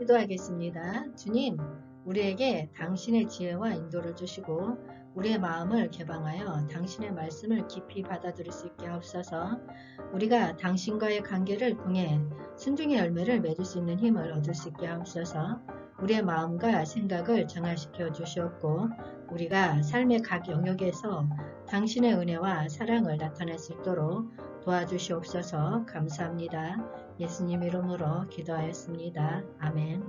기도하겠습니다. 주님, 우리에게 당신의 지혜와 인도를 주시고 우리의 마음을 개방하여 당신의 말씀을 깊이 받아들일 수 있게 하옵소서. 우리가 당신과의 관계를 통해 순종의 열매를 맺을 수 있는 힘을 얻을 수 있게 하옵소서. 우리의 마음과 생각을 정화시켜 주시옵고 우리가 삶의 각 영역에서 당신의 은혜와 사랑을 나타낼 수 있도록 도와주시옵소서. 감사합니다. 예수님 이름으로 기도하였습니다. 아멘.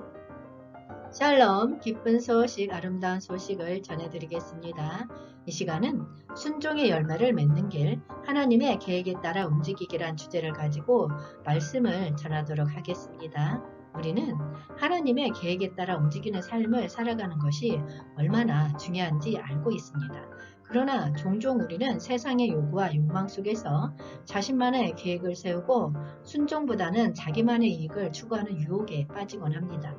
샬롬, 기쁜 소식, 아름다운 소식을 전해드리겠습니다. 이 시간은 순종의 열매를 맺는 길, 하나님의 계획에 따라 움직이기란 주제를 가지고 말씀을 전하도록 하겠습니다. 우리는 하나님의 계획에 따라 움직이는 삶을 살아가는 것이 얼마나 중요한지 알고 있습니다. 그러나 종종 우리는 세상의 요구와 욕망 속에서 자신만의 계획을 세우고 순종보다는 자기만의 이익을 추구하는 유혹에 빠지곤 합니다.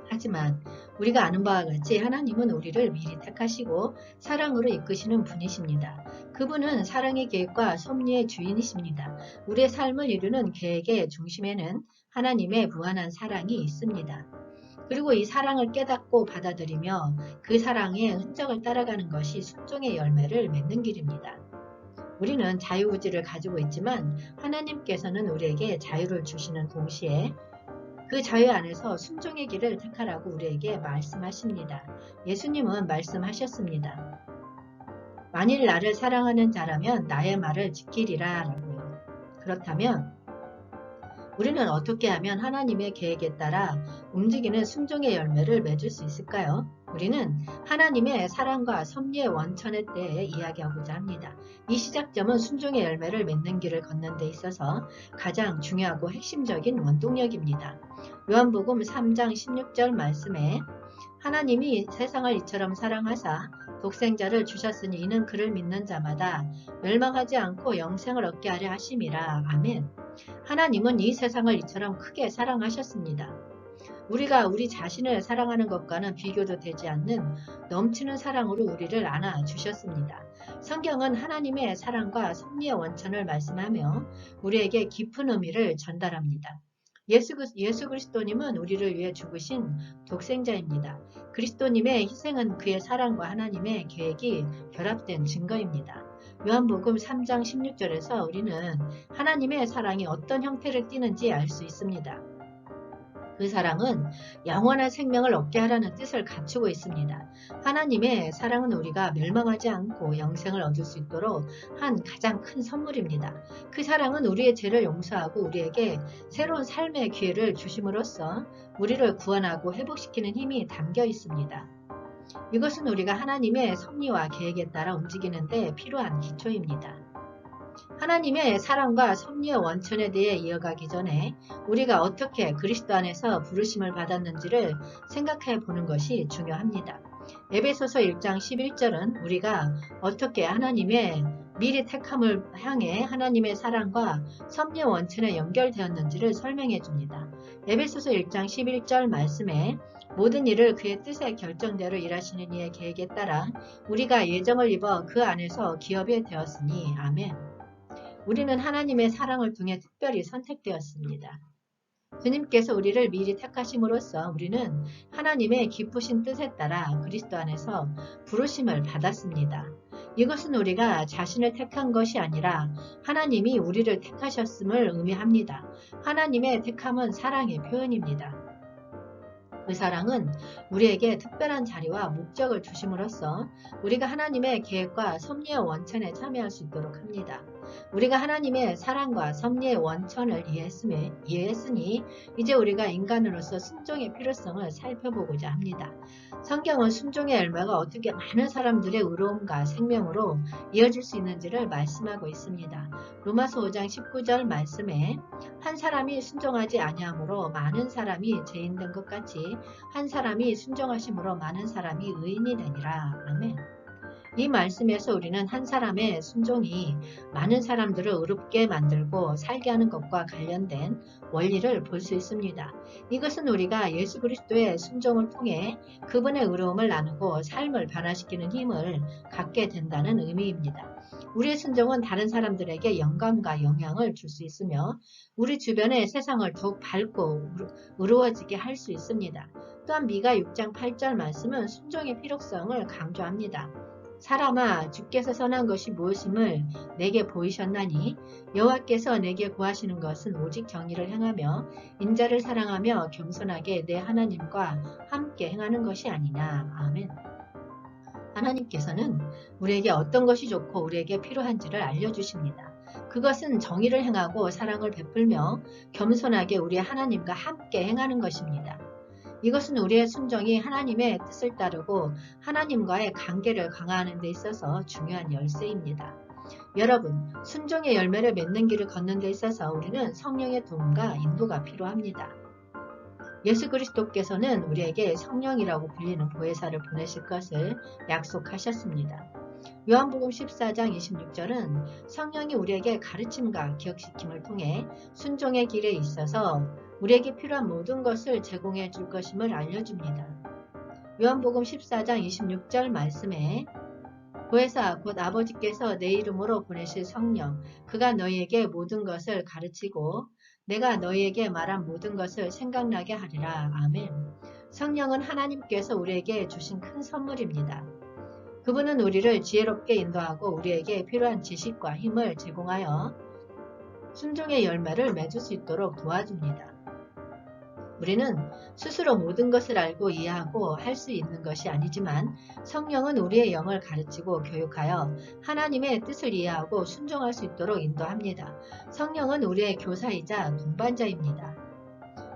하지만 우리가 아는 바와 같이 하나님은 우리를 미리 택하시고 사랑으로 이끄시는 분이십니다. 그분은 사랑의 계획과 섭리의 주인이십니다. 우리의 삶을 이루는 계획의 중심에는 하나님의 무한한 사랑이 있습니다. 그리고 이 사랑을 깨닫고 받아들이며 그 사랑의 흔적을 따라가는 것이 순종의 열매를 맺는 길입니다. 우리는 자유의지를 가지고 있지만 하나님께서는 우리에게 자유를 주시는 동시에 그 자유 안에서 순종의 길을 택하라고 우리에게 말씀하십니다. 예수님은 말씀하셨습니다. 만일 나를 사랑하는 자라면 나의 말을 지키리라 라고요. 그렇다면 우리는 어떻게 하면 하나님의 계획에 따라 움직이는 순종의 열매를 맺을 수 있을까요? 우리는 하나님의 사랑과 섭리의 원천에 대해 이야기하고자 합니다. 이 시작점은 순종의 열매를 맺는 길을 걷는 데 있어서 가장 중요하고 핵심적인 원동력입니다. 요한복음 3장 16절 말씀에 하나님이 세상을 이처럼 사랑하사 독생자를 주셨으니 이는 그를 믿는 자마다 멸망하지 않고 영생을 얻게 하려 하심이라. 아멘. 하나님은 이 세상을 이처럼 크게 사랑하셨습니다. 우리가 우리 자신을 사랑하는 것과는 비교도 되지 않는 넘치는 사랑으로 우리를 안아주셨습니다. 성경은 하나님의 사랑과 섭리의 원천을 말씀하며 우리에게 깊은 의미를 전달합니다. 예수 그리스도님은 우리를 위해 죽으신 독생자입니다. 그리스도님의 희생은 그의 사랑과 하나님의 계획이 결합된 증거입니다. 요한복음 3장 16절에서 우리는 하나님의 사랑이 어떤 형태를 띠는지 알 수 있습니다. 그 사랑은 영원한 생명을 얻게 하라는 뜻을 갖추고 있습니다. 하나님의 사랑은 우리가 멸망하지 않고 영생을 얻을 수 있도록 한 가장 큰 선물입니다. 그 사랑은 우리의 죄를 용서하고 우리에게 새로운 삶의 기회를 주심으로써 우리를 구원하고 회복시키는 힘이 담겨 있습니다. 이것은 우리가 하나님의 섭리와 계획에 따라 움직이는 데 필요한 기초입니다. 하나님의 사랑과 섭리의 원천에 대해 이어가기 전에 우리가 어떻게 그리스도 안에서 부르심을 받았는지를 생각해 보는 것이 중요합니다. 에베소서 1장 11절은 우리가 어떻게 하나님의 미리 택함을 향해 하나님의 사랑과 섭리의 원천에 연결되었는지를 설명해 줍니다. 에베소서 1장 11절 말씀에 모든 일을 그의 뜻의 결정대로 일하시는 이의 계획에 따라 우리가 예정을 입어 그 안에서 기업이 되었으니 아멘. 우리는 하나님의 사랑을 통해 특별히 선택되었습니다. 주님께서 우리를 미리 택하심으로써 우리는 하나님의 기쁘신 뜻에 따라 그리스도 안에서 부르심을 받았습니다. 이것은 우리가 자신을 택한 것이 아니라 하나님이 우리를 택하셨음을 의미합니다. 하나님의 택함은 사랑의 표현입니다. 그 사랑은 우리에게 특별한 자리와 목적을 주심으로써 우리가 하나님의 계획과 섭리의 원천에 참여할 수 있도록 합니다. 우리가 하나님의 사랑과 섭리의 원천을 이해했으니 이제 우리가 인간으로서 순종의 필요성을 살펴보고자 합니다. 성경은 순종의 열매가 어떻게 많은 사람들의 의로움과 생명으로 이어질 수 있는지를 말씀하고 있습니다. 로마서 5장 19절 말씀에 한 사람이 순종하지 아니하므로 많은 사람이 죄인 된 것 같이 한 사람이 순종하심으로 많은 사람이 의인이 되니라. 아멘. 이 말씀에서 우리는 한 사람의 순종이 많은 사람들을 의롭게 만들고 살게 하는 것과 관련된 원리를 볼 수 있습니다. 이것은 우리가 예수 그리스도의 순종을 통해 그분의 의로움을 나누고 삶을 변화시키는 힘을 갖게 된다는 의미입니다. 우리의 순종은 다른 사람들에게 영감과 영향을 줄 수 있으며 우리 주변의 세상을 더욱 밝고 의로워지게 할 수 있습니다. 또한 미가 6장 8절 말씀은 순종의 필요성을 강조합니다. 사람아, 주께서 선한 것이 무엇임을 내게 보이셨나니 여호와께서 내게 구하시는 것은 오직 정의를 행하며 인자를 사랑하며 겸손하게 내 하나님과 함께 행하는 것이 아니냐. 아멘. 하나님께서는 우리에게 어떤 것이 좋고 우리에게 필요한지를 알려주십니다. 그것은 정의를 행하고 사랑을 베풀며 겸손하게 우리의 하나님과 함께 행하는 것입니다. 이것은 우리의 순종이 하나님의 뜻을 따르고 하나님과의 관계를 강화하는 데 있어서 중요한 열쇠입니다. 여러분, 순종의 열매를 맺는 길을 걷는 데 있어서 우리는 성령의 도움과 인도가 필요합니다. 예수 그리스도께서는 우리에게 성령이라고 불리는 보혜사를 보내실 것을 약속하셨습니다. 요한복음 14장 26절은 성령이 우리에게 가르침과 기억시킴을 통해 순종의 길에 있어서 우리에게 필요한 모든 것을 제공해 줄 것임을 알려줍니다. 요한복음 14장 26절 말씀에 보혜사 곧 아버지께서 내 이름으로 보내실 성령 그가 너희에게 모든 것을 가르치고 내가 너희에게 말한 모든 것을 생각나게 하리라. 아멘. 성령은 하나님께서 우리에게 주신 큰 선물입니다. 그분은 우리를 지혜롭게 인도하고 우리에게 필요한 지식과 힘을 제공하여 순종의 열매를 맺을 수 있도록 도와줍니다. 우리는 스스로 모든 것을 알고 이해하고 할 수 있는 것이 아니지만 성령은 우리의 영을 가르치고 교육하여 하나님의 뜻을 이해하고 순종할 수 있도록 인도합니다. 성령은 우리의 교사이자 동반자입니다.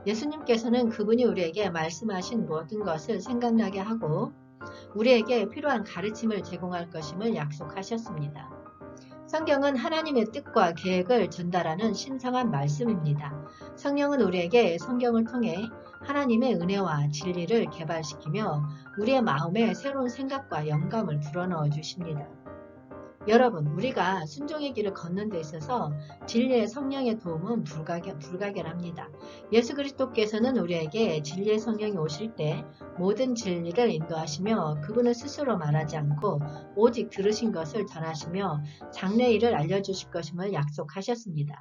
예수님께서는 그분이 우리에게 말씀하신 모든 것을 생각나게 하고 우리에게 필요한 가르침을 제공할 것임을 약속하셨습니다. 성경은 하나님의 뜻과 계획을 전달하는 신성한 말씀입니다. 성령은 우리에게 성경을 통해 하나님의 은혜와 진리를 개발시키며 우리의 마음에 새로운 생각과 영감을 불어넣어 주십니다. 여러분, 우리가 순종의 길을 걷는 데 있어서 진리의 성령의 도움은 불가결합니다. 예수 그리스도께서는 우리에게 진리의 성령이 오실 때 모든 진리를 인도하시며 그분은 스스로 말하지 않고 오직 들으신 것을 전하시며 장래일을 알려주실 것임을 약속하셨습니다.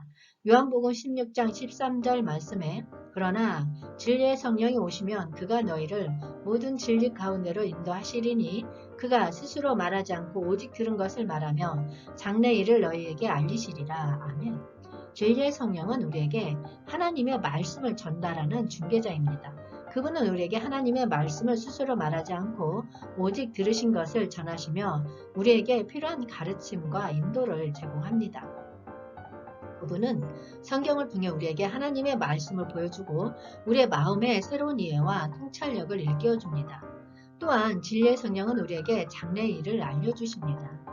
요한복음 16장 13절 말씀에 그러나 진리의 성령이 오시면 그가 너희를 모든 진리 가운데로 인도하시리니 그가 스스로 말하지 않고 오직 들은 것을 말하며 장래일을 너희에게 알리시리라. 아멘. 진리의 성령은 우리에게 하나님의 말씀을 전달하는 중개자입니다. 그분은 우리에게 하나님의 말씀을 스스로 말하지 않고 오직 들으신 것을 전하시며 우리에게 필요한 가르침과 인도를 제공합니다. 그분은 성경을 통해 우리에게 하나님의 말씀을 보여주고 우리의 마음에 새로운 이해와 통찰력을 일깨워줍니다. 또한 진리의 성령은 우리에게 장래일을 알려주십니다.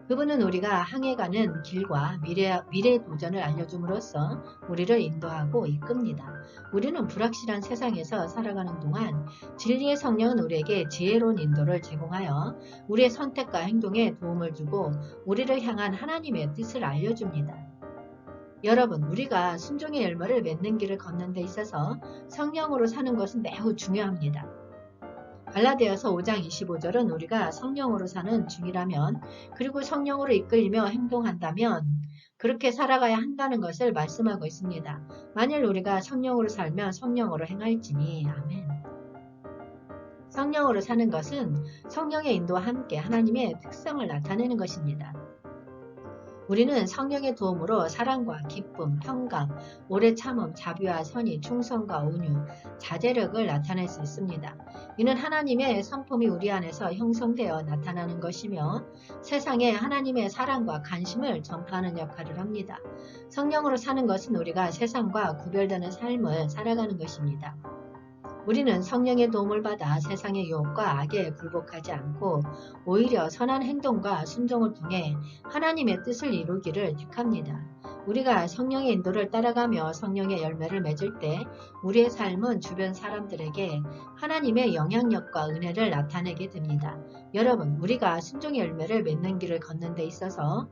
그분은 우리가 향해가는 길과 미래의 도전을 알려줌으로써 우리를 인도하고 이끕니다. 우리는 불확실한 세상에서 살아가는 동안 진리의 성령은 우리에게 지혜로운 인도를 제공하여 우리의 선택과 행동에 도움을 주고 우리를 향한 하나님의 뜻을 알려줍니다. 여러분, 우리가 순종의 열매를 맺는 길을 걷는 데 있어서 성령으로 사는 것은 매우 중요합니다. 갈라디아서 5장 25절은 우리가 성령으로 사는 중이라면 그리고 성령으로 이끌리며 행동한다면 그렇게 살아가야 한다는 것을 말씀하고 있습니다. 만일 우리가 성령으로 살면 성령으로 행할지니. 아멘. 성령으로 사는 것은 성령의 인도와 함께 하나님의 특성을 나타내는 것입니다. 우리는 성령의 도움으로 사랑과 기쁨, 평강, 오래 참음, 자비와 선의, 충성과 온유, 자제력을 나타낼 수 있습니다. 이는 하나님의 성품이 우리 안에서 형성되어 나타나는 것이며 세상에 하나님의 사랑과 관심을 전파하는 역할을 합니다. 성령으로 사는 것은 우리가 세상과 구별되는 삶을 살아가는 것입니다. 우리는 성령의 도움을 받아 세상의 유혹과 악에 굴복하지 않고 오히려 선한 행동과 순종을 통해 하나님의 뜻을 이루기를 택합니다. 우리가 성령의 인도를 따라가며 성령의 열매를 맺을 때 우리의 삶은 주변 사람들에게 하나님의 영향력과 은혜를 나타내게 됩니다. 여러분, 우리가 순종의 열매를 맺는 길을 걷는 데 있어서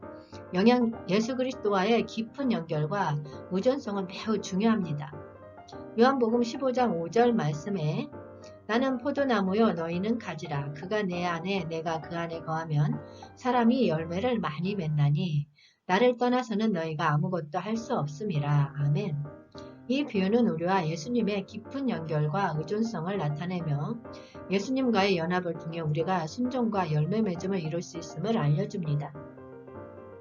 예수 그리스도와의 깊은 연결과 의존성은 매우 중요합니다. 요한복음 15장 5절 말씀에 나는 포도나무요 너희는 가지라. 그가 내 안에 내가 그 안에 거하면 사람이 열매를 많이 맺나니 나를 떠나서는 너희가 아무것도 할 수 없음이라. 아멘. 이 비유는 우리와 예수님의 깊은 연결과 의존성을 나타내며 예수님과의 연합을 통해 우리가 순종과 열매 맺음을 이룰 수 있음을 알려줍니다.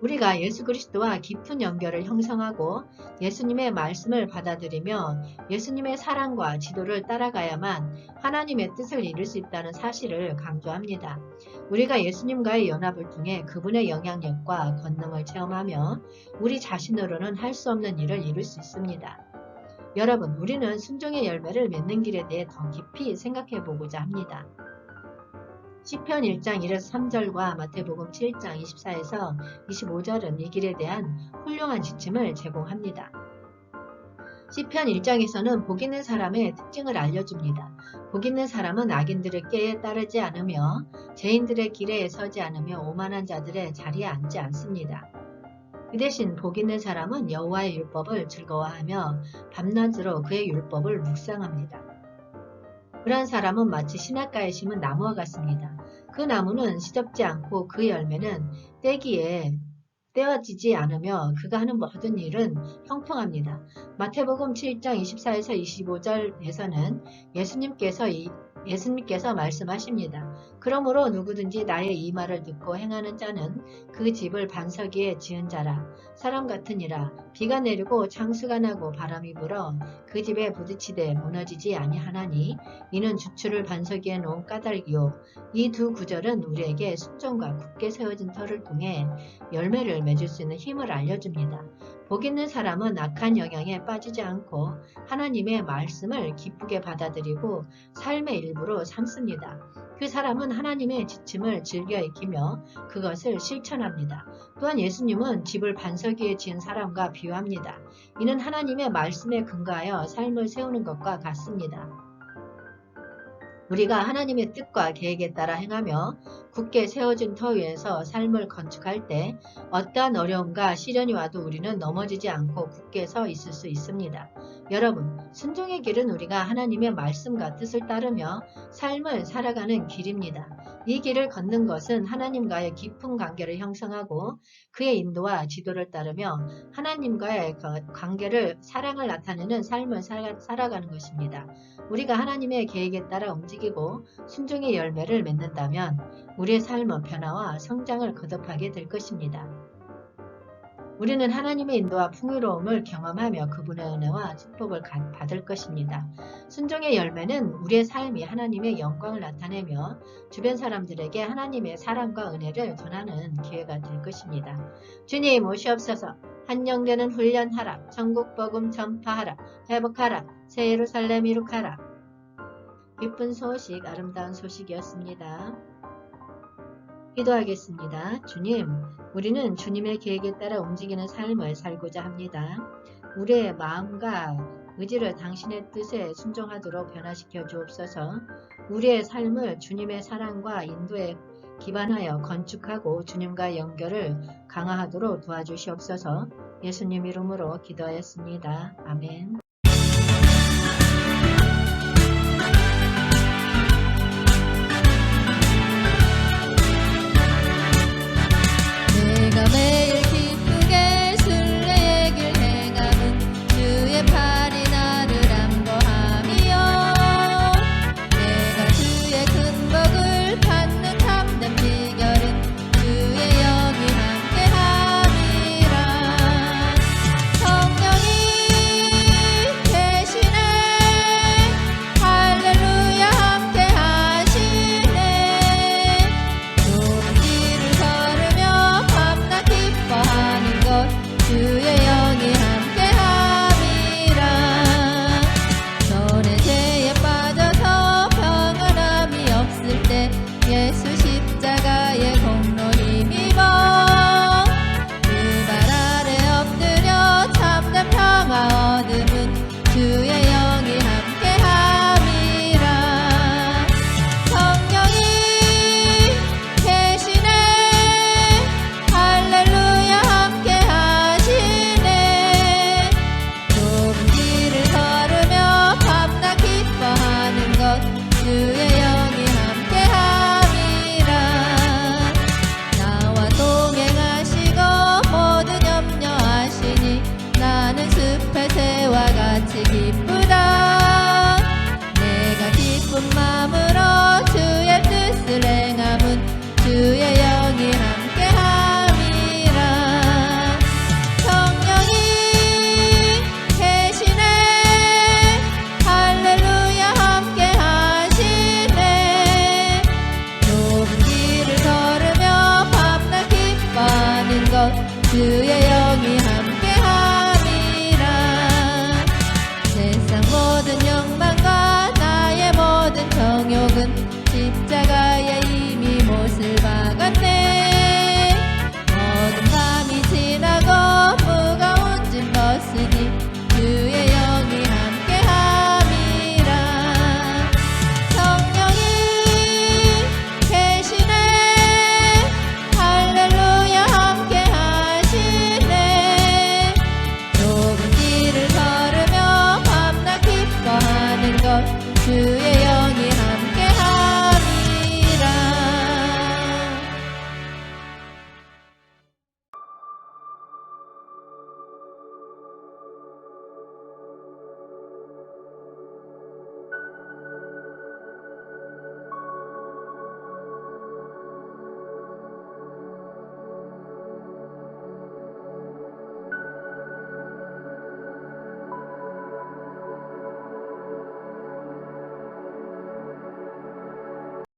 우리가 예수 그리스도와 깊은 연결을 형성하고 예수님의 말씀을 받아들이며 예수님의 사랑과 지도를 따라가야만 하나님의 뜻을 이룰 수 있다는 사실을 강조합니다. 우리가 예수님과의 연합을 통해 그분의 영향력과 권능을 체험하며 우리 자신으로는 할 수 없는 일을 이룰 수 있습니다. 여러분, 우리는 순종의 열매를 맺는 길에 대해 더 깊이 생각해 보고자 합니다. 시편 1장 1에서 3절과 마태복음 7장 24에서 25절은 이 길에 대한 훌륭한 지침을 제공합니다. 시편 1장에서는 복 있는 사람의 특징을 알려줍니다. 복 있는 사람은 악인들의 꾀에 따르지 않으며 죄인들의 길에 서지 않으며 오만한 자들의 자리에 앉지 않습니다. 그 대신 복 있는 사람은 여호와의 율법을 즐거워하며 밤낮으로 그의 율법을 묵상합니다. 그러한 사람은 마치 신학가에 심은 나무와 같습니다. 그 나무는 시접지 않고 그 열매는 떼기에 떼어지지 않으며 그가 하는 모든 일은 형통합니다. 마태복음 7장 24에서 25절에서는 예수님께서 말씀하십니다. 그러므로 누구든지 나의 이 말을 듣고 행하는 자는 그 집을 반석 위에 지은 자라. 사람 같으니라. 비가 내리고 창수가 나고 바람이 불어 그 집에 부딪히되 무너지지 아니하나니 이는 주추를 반석 위에 놓은 까닭이요. 이 두 구절은 우리에게 순종과 굳게 세워진 터를 통해 열매를 맺을 수 있는 힘을 알려줍니다. 복 있는 사람은 악한 영향에 빠지지 않고 하나님의 말씀을 기쁘게 받아들이고 삶의 일부로 삼습니다. 그 사람은 하나님의 지침을 즐겨 익히며 그것을 실천합니다. 또한 예수님은 집을 반석 위에 지은 사람과 비유합니다. 이는 하나님의 말씀에 근거하여 삶을 세우는 것과 같습니다. 우리가 하나님의 뜻과 계획에 따라 행하며 굳게 세워진 터 위에서 삶을 건축할 때 어떠한 어려움과 시련이 와도 우리는 넘어지지 않고 굳게 서 있을 수 있습니다. 여러분, 순종의 길은 우리가 하나님의 말씀과 뜻을 따르며 삶을 살아가는 길입니다. 이 길을 걷는 것은 하나님과의 깊은 관계를 형성하고 그의 인도와 지도를 따르며 하나님과의 관계를 사랑을 나타내는 삶을 살아가는 것입니다. 우리가 하나님의 계획에 따라 움직이고 순종의 열매를 맺는다면 우리의 삶은 변화와 성장을 거듭하게 될 것입니다. 우리는 하나님의 인도와 풍요로움을 경험하며 그분의 은혜와 축복을 받을 것입니다. 순종의 열매는 우리의 삶이 하나님의 영광을 나타내며 주변 사람들에게 하나님의 사랑과 은혜를 전하는 기회가 될 것입니다. 주님 오시옵소서. 한영되는 훈련하라. 천국 복음 전파하라. 회복하라. 새 예루살렘 이룩하라. 기쁜 소식, 아름다운 소식이었습니다. 기도하겠습니다. 주님, 우리는 주님의 계획에 따라 움직이는 삶을 살고자 합니다. 우리의 마음과 의지를 당신의 뜻에 순종하도록 변화시켜 주옵소서. 우리의 삶을 주님의 사랑과 인도에 기반하여 건축하고 주님과 연결을 강화하도록 도와주시옵소서. 예수님 이름으로 기도하였습니다. 아멘. 내가 매일 기쁘게 순례의 길 행함은 주의 팔이 나를 안보함이요. 내가 주의 큰 복을 받는 참된 비결은 주의 영이 함께함이라. 성령이 주의 영이 함께함이라. 세상 모든 욕망과 나의 모든 정욕은 십자가에 이미 못을 박았네.